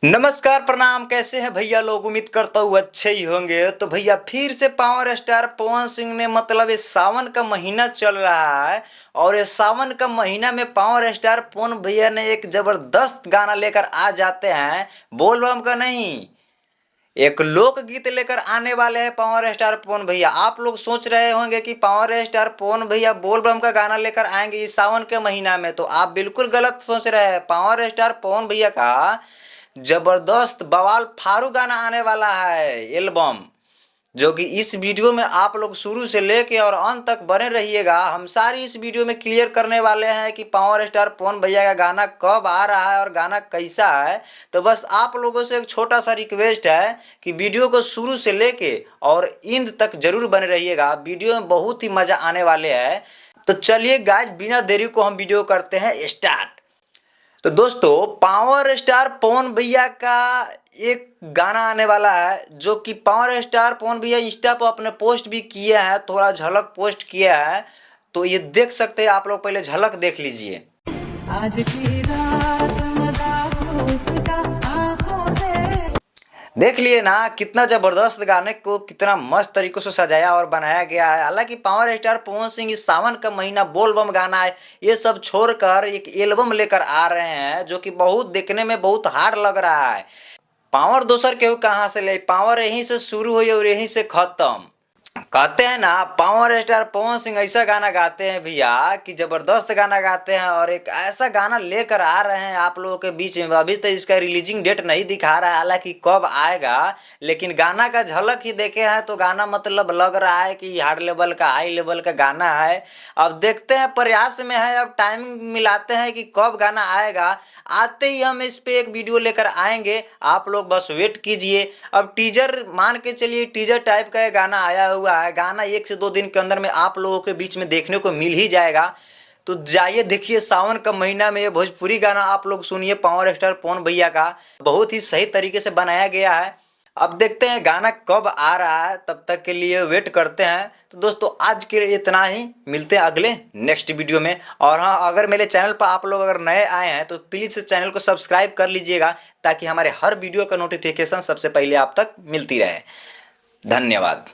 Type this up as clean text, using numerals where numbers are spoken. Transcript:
नमस्कार प्रणाम। कैसे हैं भैया लोग? उम्मीद करता हूँ अच्छे ही होंगे। तो भैया फिर से पावर स्टार पवन सिंह ने मतलब ये सावन का महीना चल रहा है और ये सावन का महीना में पावर स्टार पवन भैया ने एक जबरदस्त गाना लेकर आ जाते हैं। बोल बम का नहीं, एक लोकगीत लेकर आने वाले हैं पावर स्टार पवन भैया। आप लोग सोच रहे होंगे कि पावर स्टार पवन भैया बोल बम का गाना लेकर आएंगे इस सावन के महीना में, तो आप बिल्कुल गलत सोच रहे हैं। पावर स्टार पवन भैया का जबरदस्त बवाल फाड़ू गाना आने वाला है एल्बम, जो कि इस वीडियो में आप लोग शुरू से लेके और अंत तक बने रहिएगा। हम सारी इस वीडियो में क्लियर करने वाले हैं कि पावर स्टार पवन भैया का गाना कब आ रहा है और गाना कैसा है। तो बस आप लोगों से एक छोटा सा रिक्वेस्ट है कि वीडियो को शुरू से लेके और एंड तक जरूर बने रहिएगा। वीडियो में बहुत ही मज़ा आने वाले है। तो चलिए गाइस, बिना देरी को हम वीडियो करते हैं स्टार्ट। तो दोस्तों, पावर स्टार पवन भैया का एक गाना आने वाला है जो कि पावर स्टार पवन भैया इंस्टा पर अपने पोस्ट भी किए हैं, थोड़ा झलक पोस्ट किया है। तो ये देख सकते हैं आप लोग, पहले झलक देख लीजिए। आज की रात मजा उसका आंखों से देख लिए ना, कितना जबरदस्त गाने को कितना मस्त तरीकों से सजाया और बनाया गया है। हालांकि पावर स्टार पवन सिंह इस सावन का महीना बोल बम गाना है ये सब छोड़कर एक एल्बम लेकर आ रहे हैं जो कि बहुत देखने में बहुत हार्ड लग रहा है। पावर दोसर केहू कहाँ से ले, पावर यहीं से शुरू हुई और यहीं से खत्म। कहते हैं ना, पावर स्टार पवन सिंह ऐसा गाना गाते हैं भैया कि जबरदस्त गाना गाते हैं और एक ऐसा गाना लेकर आ रहे हैं आप लोगों के बीच में। अभी तो इसका रिलीजिंग डेट नहीं दिखा रहा है, हालांकि कब आएगा, लेकिन गाना का झलक ही देखे हैं तो गाना मतलब लग रहा है कि हार्ड लेवल का हाई लेवल का गाना है। अब देखते हैं, प्रयास में है, अब टाइमिंग मिलाते हैं कि कब गाना आएगा। आते ही हम इस पे एक वीडियो लेकर आएंगे, आप लोग बस वेट कीजिए। अब टीजर मान के चलिए, टीजर टाइप का ये गाना आया हुआ है। गाना 1 से 2 दिन के अंदर में आप लोगों के बीच में देखने को मिल ही जाएगा। तो जाइए देखिए, सावन का महीना में ये भोजपुरी गाना आप लोग सुनिए पावर स्टार पवन भैया का। बहुत ही सही तरीके से बनाया गया है। अब देखते हैं गाना कब आ रहा है, तब तक के लिए वेट करते हैं। तो दोस्तों, आज के लिए इतना ही, मिलते हैं अगले नेक्स्ट वीडियो में। और हाँ, अगर मेरे चैनल पर आप लोग अगर नए आए हैं तो प्लीज़ इस चैनल को सब्सक्राइब कर लीजिएगा, ताकि हमारे हर वीडियो का नोटिफिकेशन सबसे पहले आप तक मिलती रहे। धन्यवाद।